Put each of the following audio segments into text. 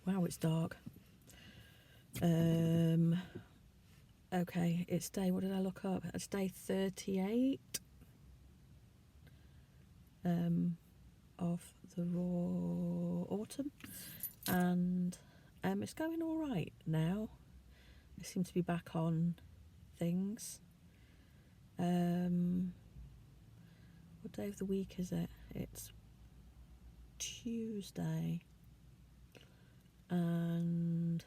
Wow, it's dark. Okay, it's day, what did I look up? It's day 38 of the raw autumn, and it's going all right now. I seem to be back on things. What day of the week is it? It's Tuesday, and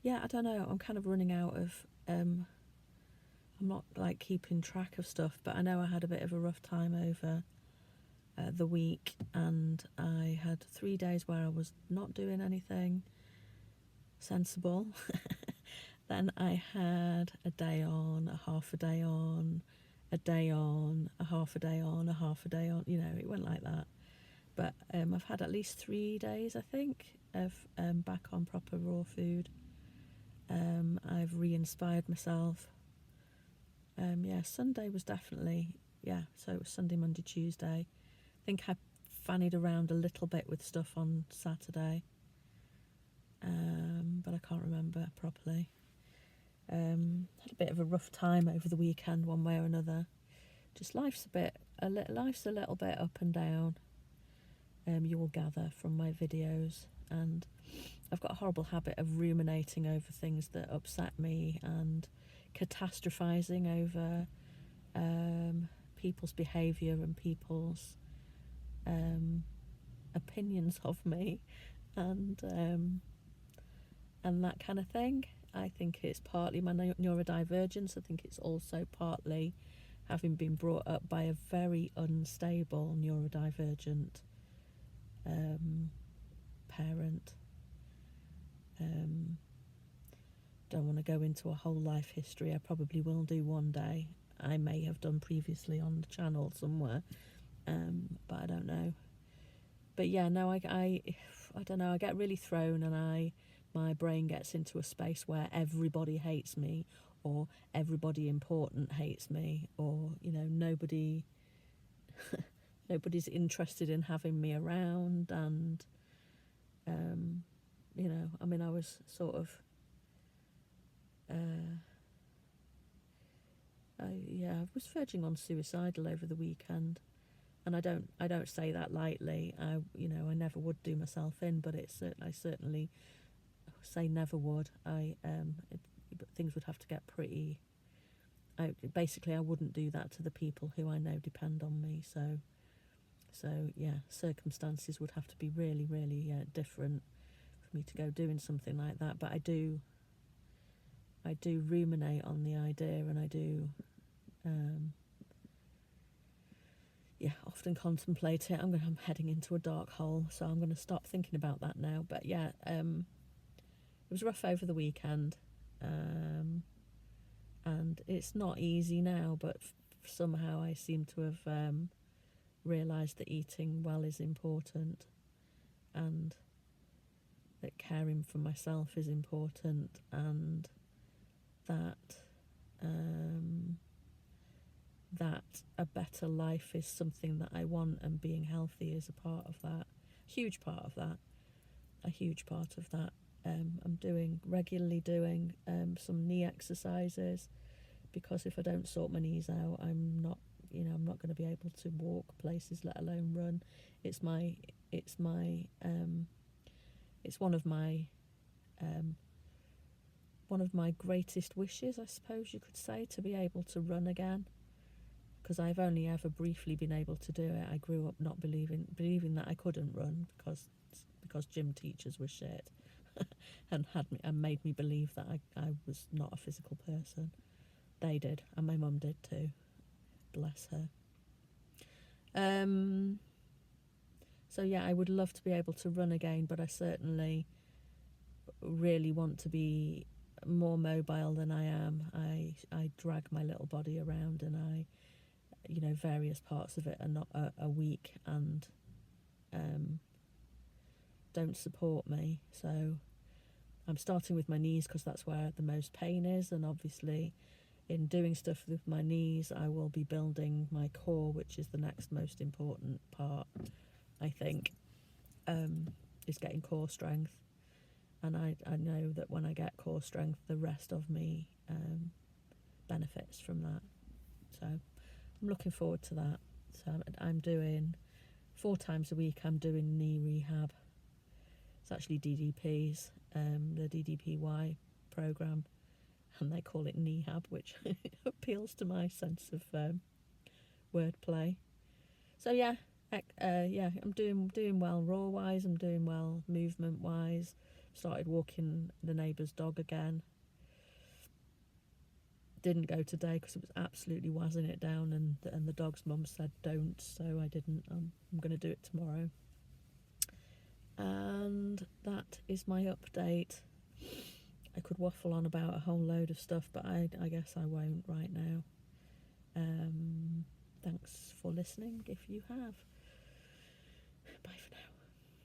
yeah, I don't know, I'm kind of running out of I'm not like keeping track of stuff, but I know I had a bit of a rough time over the week, and I had 3 days where I was not doing anything sensible. Then I had a day on, a half a day on, a day on, a half a day on, a half a day on, you know, it went like that. But I've had at least 3 days, I think, of back on proper raw food. I've re-inspired myself. Yeah, Sunday was definitely, so it was Sunday, Monday, Tuesday. I think I fannied around a little bit with stuff on Saturday, but I can't remember properly. Had a bit of a rough time over the weekend, one way or another. Just life's a little bit up and down. You will gather from my videos, and I've got a horrible habit of ruminating over things that upset me and catastrophizing over people's behaviour and people's opinions of me, and that kind of thing. I think it's partly my neurodivergence. I think it's also partly having been brought up by a very unstable neurodivergent parent. Don't want to go into a whole life history. I probably will do one day. I may have done previously on the channel somewhere, but I don't know. But yeah, no, I don't know. I get really thrown, and my brain gets into a space where everybody hates me, or everybody important hates me, or nobody's interested in having me around, and I mean, I was sort of I was verging on suicidal over the weekend, and I don't say that lightly. I never would do myself in, but I certainly say never would. Things would have to get pretty. Basically, I wouldn't do that to the people who I know depend on me. So yeah, circumstances would have to be really, really different for me to go doing something like that. But I do ruminate on the idea, and I do often contemplate it. I'm heading into a dark hole, so I'm going to stop thinking about that now. But yeah, it was rough over the weekend, and it's not easy now, but somehow I seem to have realised that eating well is important, and that caring for myself is important, and that that a better life is something that I want, and being healthy is a part of that, a huge part of that. I'm regularly doing some knee exercises, because if I don't sort my knees out, I'm not going to be able to walk places, let alone run. It's one of my greatest wishes, I suppose you could say, to be able to run again, because I've only ever briefly been able to do it. I grew up not believing that I couldn't run because gym teachers were shit and made me believe that I was not a physical person. They did, and my mum did too. Bless her. So yeah, I would love to be able to run again, but I certainly really want to be more mobile than I am. I drag my little body around, and various parts of it are not are weak and don't support me. So I'm starting with my knees, because that's where the most pain is, and obviously in doing stuff with my knees, I will be building my core, which is the next most important part, I think. is getting core strength, and I know that when I get core strength, the rest of me benefits from that. So I'm looking forward to that. So I'm doing 4 times a week. I'm doing knee rehab. It's actually DDP's, the DDPY program, and they call it kneehab, which appeals to my sense of wordplay. So yeah, I'm doing well raw wise. I'm doing well movement wise. Started walking the neighbour's dog again. Didn't go today because it was absolutely wazzing it down, and the dog's mum said don't, so I didn't. I'm going to do it tomorrow. And that is my update. I could waffle on about a whole load of stuff, but I guess I won't right now. Thanks for listening if you have. Bye for now.